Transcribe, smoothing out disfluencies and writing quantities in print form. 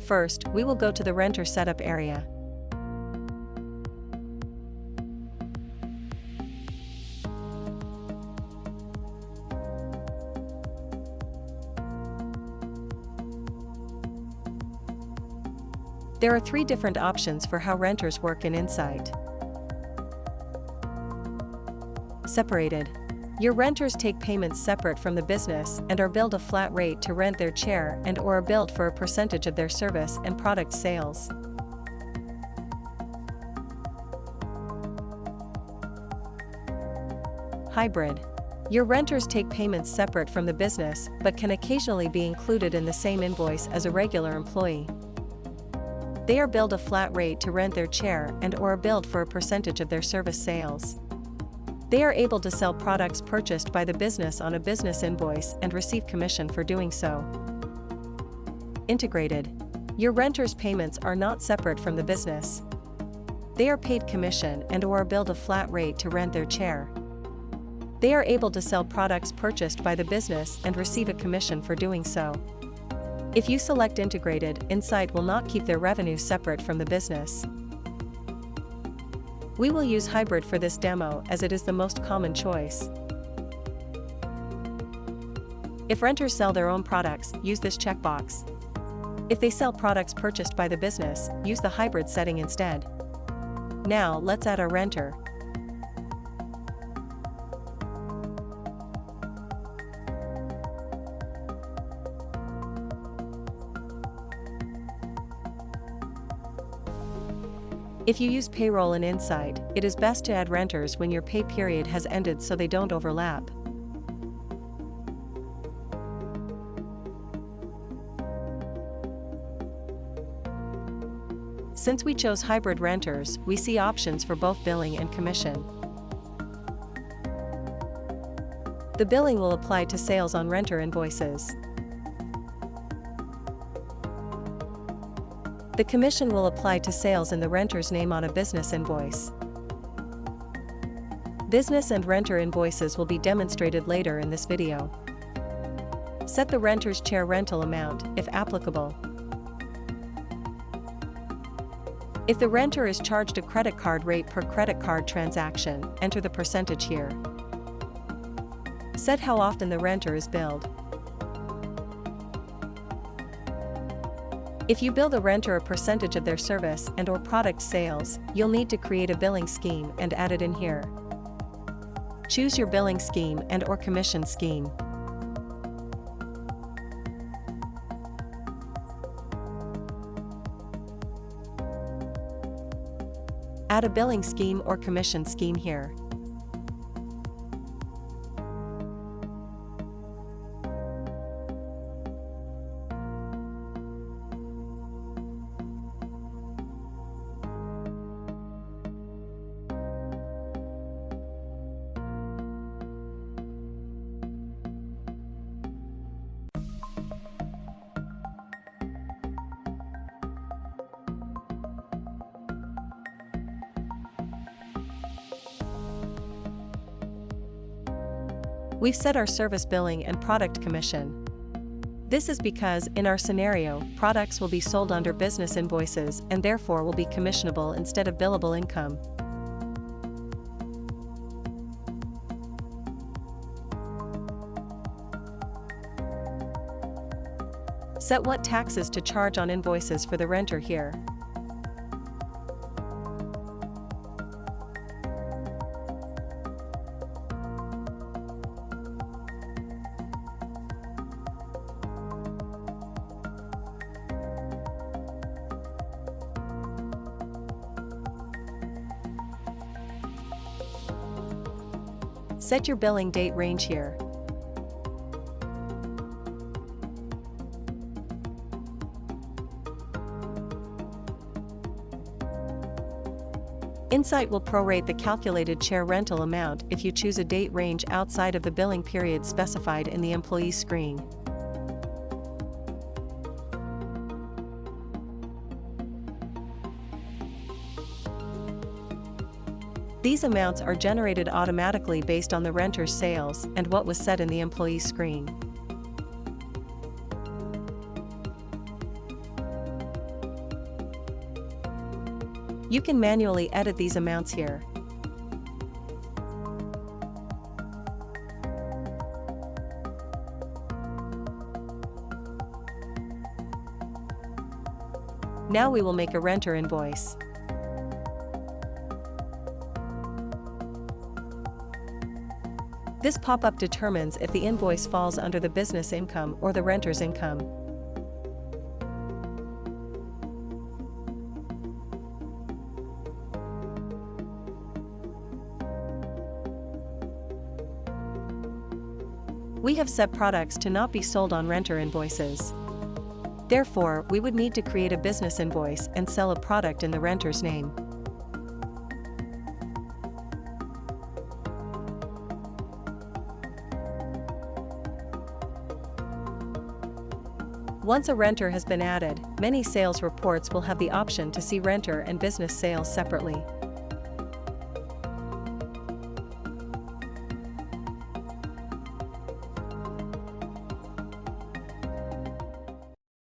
First, we will go to the renter setup area. There are 3 different options for how renters work in Insight. Separated. Your renters take payments separate from the business and are billed a flat rate to rent their chair and/or are billed for a percentage of their service and product sales. Hybrid. Your renters take payments separate from the business but can occasionally be included in the same invoice as a regular employee. They are billed a flat rate to rent their chair and/or are billed for a percentage of their service sales. They are able to sell products purchased by the business on a business invoice and receive commission for doing so. Integrated. Your renters' payments are not separate from the business. They are paid commission and/or are billed a flat rate to rent their chair. They are able to sell products purchased by the business and receive a commission for doing so. If you select Integrated, Insight will not keep their revenue separate from the business. We will use Hybrid for this demo as it is the most common choice. If renters sell their own products, use this checkbox. If they sell products purchased by the business, use the Hybrid setting instead. Now, let's add our renter. If you use payroll in Insight, it is best to add renters when your pay period has ended so they don't overlap. Since we chose hybrid renters, we see options for both billing and commission. The billing will apply to sales on renter invoices. The commission will apply to sales in the renter's name on a business invoice. Business and renter invoices will be demonstrated later in this video. Set the renter's chair rental amount, if applicable. If the renter is charged a credit card rate per credit card transaction, enter the percentage here. Set how often the renter is billed. If you bill the renter a percentage of their service and/or product sales, you'll need to create a billing scheme and add it in here. Choose your billing scheme and/or commission scheme. Add a billing scheme or commission scheme here. We've set our service billing and product commission. This is because, in our scenario, products will be sold under business invoices and therefore will be commissionable instead of billable income. Set what taxes to charge on invoices for the renter here. Set your billing date range here. Insight will prorate the calculated chair rental amount if you choose a date range outside of the billing period specified in the employee screen. These amounts are generated automatically based on the renter's sales and what was set in the employee screen. You can manually edit these amounts here. Now we will make a renter invoice. This pop-up determines if the invoice falls under the business income or the renter's income. We have set products to not be sold on renter invoices. Therefore, we would need to create a business invoice and sell a product in the renter's name. Once a renter has been added, many sales reports will have the option to see renter and business sales separately.